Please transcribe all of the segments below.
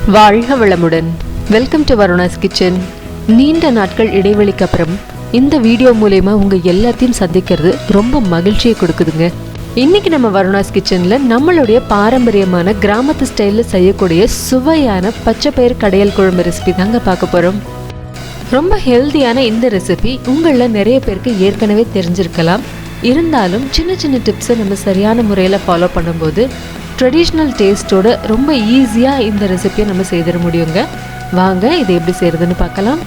வாழ்க வளமுடன். Welcome to Varuna's kitchen. நீண்ட நாட்கள் இடைவெளிக்கு அப்புறம் இந்த வீடியோ மூலமா உங்க எல்லாத்தையும் சந்திக்கிறது ரொம்ப மகிழ்ச்சியை கொடுக்குதுங்க. இன்னைக்கு நம்ம வருணாஸ் கிச்சன்ல நம்மளுடைய பாரம்பரியமான கிராமத்து ஸ்டைல்ல செய்யக்கூடிய சுவையான பச்சை பயிறு கடையல் குழம்பு ரெசிபி தாங்க பார்க்க போறோம். ரொம்ப ஹெல்தியான இந்த ரெசிபி உங்களில் நிறைய பேருக்கு ஏற்கனவே தெரிஞ்சிருக்கலாம். இருந்தாலும் சின்ன சின்ன டிப்ஸை நம்ம சரியான முறையில் ஃபாலோ பண்ணும்போது ட்ரெடிஷ்னல் டேஸ்ட்டோட ரொம்ப ஈஸியாக இந்த ரெசிபியை நம்ம செய்திட முடியுங்க. வாங்க இதை எப்படி செய்கிறதுன்னு பார்க்கலாம்.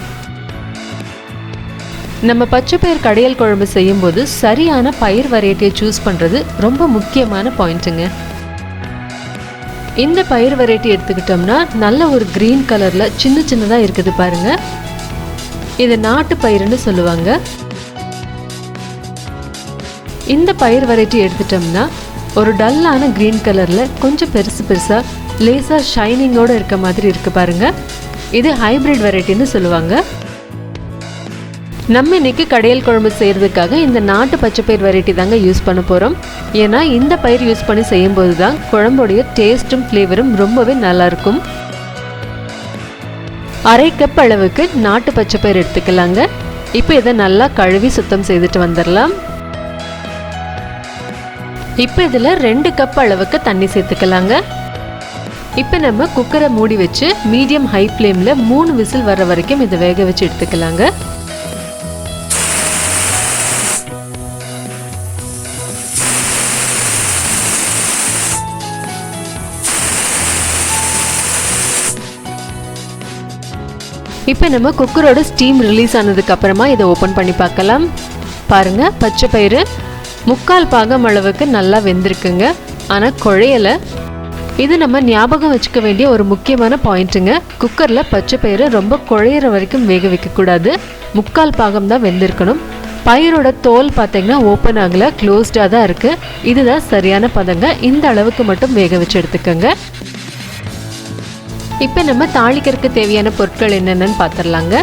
நம்ம பச்சை பயிர் கடையல் குழம்பு செய்யும்போது சரியான பயிர் வெரைட்டியை சூஸ் பண்ணுறது ரொம்ப முக்கியமான பாயிண்ட்டுங்க. இந்த பயிர் வெரைட்டி எடுத்துக்கிட்டோம்னா நல்ல ஒரு க்ரீன் கலரில் சின்ன சின்னதாக இருக்குது பாருங்கள். இது நாட்டு பயிர்னு சொல்லுவாங்க. இந்த பயிர் வெரைட்டி எடுத்துட்டோம்னா ஒரு டல்லான க்ரீன் கலரில் கொஞ்சம் பெருசு பெருசாக லேசாக ஷைனிங்கோடு இருக்க மாதிரி இருக்குது பாருங்கள். இது ஹைப்ரிட் வெரைட்டின்னு சொல்லுவாங்க. நம்ம இன்னைக்கு கடையல் குழம்பு செய்கிறதுக்காக இந்த நாட்டு பச்சை பயிர் வெரைட்டி தாங்க யூஸ் பண்ண போகிறோம். ஏன்னா இந்த பயிர் யூஸ் பண்ணி செய்யும்போது தான் குழம்புடைய டேஸ்ட்டும் ஃப்ளேவரும் ரொம்பவே நல்லாயிருக்கும். அரை கப் அளவுக்கு நாட்டு பச்சை பயிர் எடுத்துக்கலாங்க. இப்போ இதை நல்லா கழுவி சுத்தம் செய்துட்டு வந்துடலாம். இப்போ இதில் 2 கப் அளவுக்கு தண்ணி சேர்த்துக்கலாங்க. இப்போ நம்ம குக்கரை மூடி வச்சு மீடியம் ஹை ஃப்ளேமில் 3 விசில் வர வரைக்கும் இதை வேக வச்சு எடுத்துக்கலாங்க. இப்போ நம்ம குக்கரோட ஸ்டீம் ரிலீஸ் ஆனதுக்கு அப்புறமா இதை ஓப்பன் பண்ணி பார்க்கலாம். பாருங்க, பச்சை பயிறு 3/4 பாகம் அளவுக்கு நல்லா வெந்திருக்குங்க. ஆனால் குழையலை. இது நம்ம ஞாபகம் வச்சுக்க வேண்டிய ஒரு முக்கியமான பாயிண்ட்டுங்க. குக்கரில் பச்சை பயிறு ரொம்ப குழையிற வரைக்கும் வேக வைக்கக்கூடாது. 3/4 பாகம் தான் வெந்திருக்கணும். பயிரோட தோல் பார்த்தீங்கன்னா ஓப்பன் ஆகலை, க்ளோஸ்டாக தான் இருக்குது. இதுதான் சரியான பதங்க. இந்த அளவுக்கு மட்டும் வேக வச்சு எடுத்துக்கோங்க. இப்போ நம்ம தாளிக்கிறதுக்கு தேவையான பொருட்கள் என்னென்னு பார்த்துடலாங்க.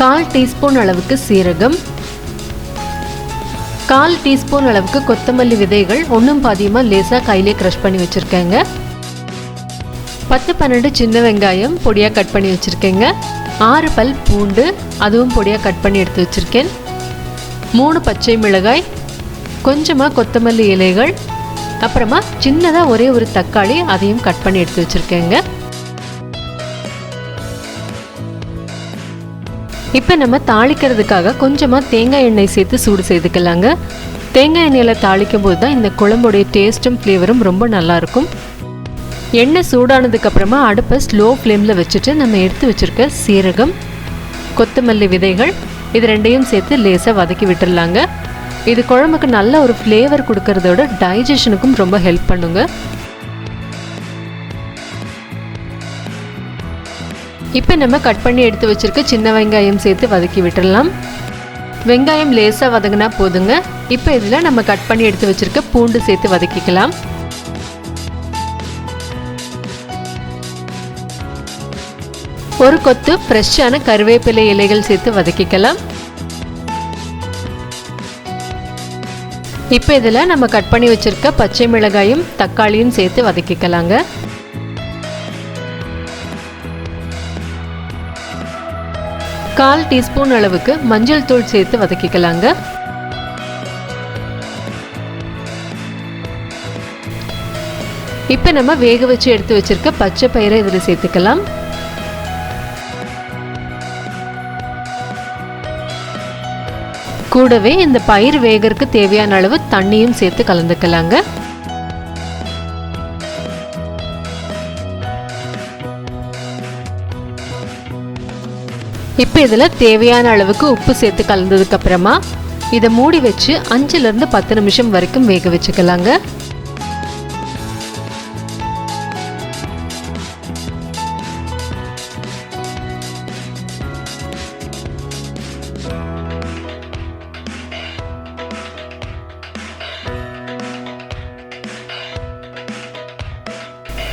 1/4 டீஸ்பூன் அளவுக்கு சீரகம், 1/4 டீஸ்பூன் அளவுக்கு கொத்தமல்லி விதைகள் ஒன்றும் பாதியமாக லேசாக கையிலே க்ரஷ் பண்ணி வச்சுருக்கேங்க. 10-12 சின்ன வெங்காயம் பொடியாக கட் பண்ணி வச்சுருக்கேங்க. 6 பல் பூண்டு, அதுவும் பொடியாக கட் பண்ணி எடுத்து வச்சுருக்கேன். 3 பச்சை மிளகாய், கொஞ்சமாக கொத்தமல்லி இலைகள், அப்புறமா சின்னதாக ஒரே ஒரு தக்காளி, அதையும் கட் பண்ணி எடுத்து வச்சுருக்கேங்க. இப்போ நம்ம தாளிக்கிறதுக்காக கொஞ்சமாக தேங்காய் எண்ணெய் சேர்த்து சூடு செய்துக்கலாங்க. தேங்காய் எண்ணெயில் தாளிக்கும் போது தான் இந்த குழம்புடைய டேஸ்ட்டும் ஃப்ளேவரும் ரொம்ப நல்லாயிருக்கும். எண்ணெய் சூடானதுக்கப்புறமா அடுப்பை ஸ்லோ ஃப்ளேமில் வச்சுட்டு நம்ம எடுத்து வச்சுருக்க சீரகம், கொத்தமல்லி விதைகள் இது 2ஐயும் சேர்த்து லேசாக வதக்கி விட்டுடலாங்க. இது குழம்புக்கு நல்ல ஒரு ஃப்ளேவர் கொடுக்கறதோட டைஜஷனுக்கும் ரொம்ப ஹெல்ப் பண்ணுங்க. இப்போ நம்ம கட் பண்ணி எடுத்து வச்சுருக்க சின்ன வெங்காயம் சேர்த்து வதக்கி விட்டுடலாம். வெங்காயம் லேசாக வதங்கினா போதுங்க. இப்போ இதில் நம்ம கட் பண்ணி எடுத்து வச்சுருக்க பூண்டு சேர்த்து வதக்கிக்கலாம். ஒரு கொத்து ஃப்ரெஷ்ஷான கருவேப்பிலை இலைகள் சேர்த்து வதக்கிக்கலாம். இப்போ இதில் நம்ம கட் பண்ணி வச்சுருக்க பச்சை மிளகாயும் தக்காளியும் சேர்த்து வதக்கிக்கலாங்க. கால் டீஸ்பூன் அளவுக்கு மஞ்சள் தூள் சேர்த்து வதக்கிக்கலாங்க. இப்போ நம்ம வேக வச்சு எடுத்து வச்சிருக்க பச்சை பயிரை இதில் சேர்த்துக்கலாம். கூடவே இந்த பயிர் வேகறதுக்கு தேவையான அளவு தண்ணியும் சேர்த்து கலந்துக்கலாங்க. இப்போ இதில் தேவையான அளவுக்கு உப்பு சேர்த்து கலந்ததுக்கு அப்புறமா இதை மூடி வச்சு 5லிருந்து 10 நிமிஷம் வரைக்கும் வேக வச்சுக்கலாங்க.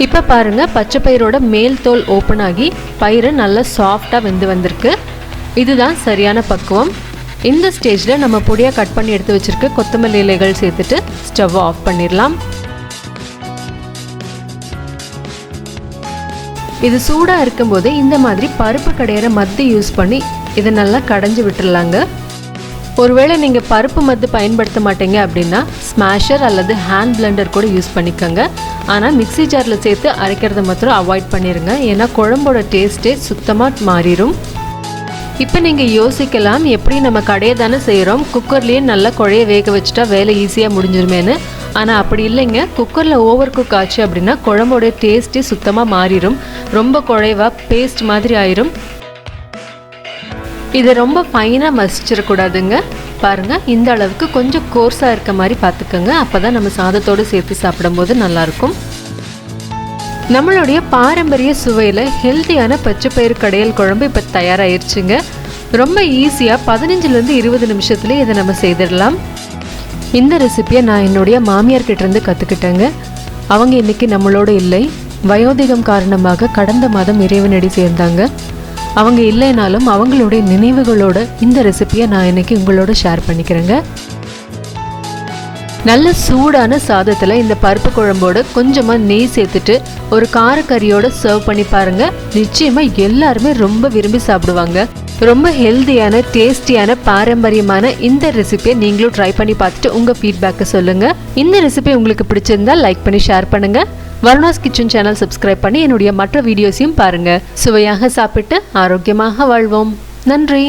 இப்போ பாருங்க, பச்சை பயிரோட மேல் தோல் ஓப்பன் ஆகி பயிறு நல்லா சாஃப்டாக வெந்து வந்திருக்கு. இதுதான் சரியான பக்குவம். இந்த ஸ்டேஜில் நம்ம பொடியாக கட் பண்ணி எடுத்து வச்சுருக்க கொத்தமல்லி இலைகள் சேர்த்துட்டு ஸ்டவ் ஆஃப் பண்ணிடலாம். இது சூடாக இருக்கும்போது இந்த மாதிரி பருப்பு கடையிற மத்து யூஸ் பண்ணி இதை நல்லா கடைஞ்சி விட்டுடலாங்க. ஒருவேளை நீங்கள் பருப்பு மத்து பயன்படுத்த மாட்டீங்க அப்படின்னா ஸ்மாஷர் அல்லது ஹேண்ட் பிளெண்டர் கூட யூஸ் பண்ணிக்கோங்க. ஆனால் மிக்ஸி ஜாரில் சேர்த்து அரைக்கிறத மாத்திரம் அவாய்ட் பண்ணிடுங்க. ஏன்னா குழம்போட டேஸ்ட்டே சுத்தமாக மாறிடும். இப்போ நீங்கள் யோசிக்கலாம், எப்படி நம்ம கடையை தானே செய்கிறோம், குக்கர்லேயே நல்லா குழைய வேக வச்சுட்டா வேலை ஈஸியாக முடிஞ்சிருமேன்னு. ஆனால் அப்படி இல்லைங்க. குக்கரில் ஓவர் குக் ஆச்சு அப்படின்னா குழம்போடைய டேஸ்ட்டே சுத்தமாக மாறிடும். ரொம்ப குழைவா பேஸ்ட் மாதிரி ஆயிரும். இதை ரொம்ப ஃபைனாக மசிச்சிடக்கூடாதுங்க. பாருங்கள், இந்த அளவுக்கு கொஞ்சம் கோர்ஸாக இருக்க மாதிரி பார்த்துக்கோங்க. அப்போ தான் நம்ம சாதத்தோடு சேர்த்து சாப்பிடும்போது நல்லாயிருக்கும். நம்மளுடைய பாரம்பரிய சுவையில் ஹெல்த்தியான பச்சைப்பயிறு கடையல் குழம்பு இப்போ தயாராகிருச்சுங்க. ரொம்ப ஈஸியாக 15லேருந்து 20 நிமிஷத்துலேயே இதை நம்ம செய்திடலாம். இந்த ரெசிப்பியை நான் என்னுடைய மாமியார்கிட்டேருந்து கற்றுக்கிட்டேங்க. அவங்க இன்றைக்கி நம்மளோட இல்லை. வயோதிகம் காரணமாக கடந்த மாதம் இறைவனடி சேர்ந்தாங்க. அவங்க இல்லைனாலும் அவங்களுடைய நினைவுகளோட இந்த ரெசிப்பியை நான் இன்னைக்கு உங்களோட ஷேர் பண்ணிக்கிறேங்க. நல்ல சூடான சாதத்தில் இந்த பருப்பு குழம்போடு கொஞ்சமாக நெய் சேர்த்துட்டு ஒரு காரக்கறியோடு சர்வ் பண்ணி பாருங்கள். நிச்சயமாக எல்லாருமே ரொம்ப விரும்பி சாப்பிடுவாங்க. ரொம்ப ஹெல்த்தியான டேஸ்டியான பாரம்பரியமான இந்த ரெசிபியை நீங்களும் ட்ரை பண்ணி பார்த்துட்டு உங்கள் ஃபீட்பேக்கை சொல்லுங்கள். இந்த ரெசிபி உங்களுக்கு பிடிச்சிருந்தா லைக் பண்ணி ஷேர் பண்ணுங்கள். வருணாஸ் கிச்சன் சேனல் சப்ஸ்கிரைப் பண்ணி என்னுடைய மற்ற வீடியோஸையும் பாருங்கள். சுவையாக சாப்பிட்டு ஆரோக்கியமாக வாழ்வோம். நன்றி.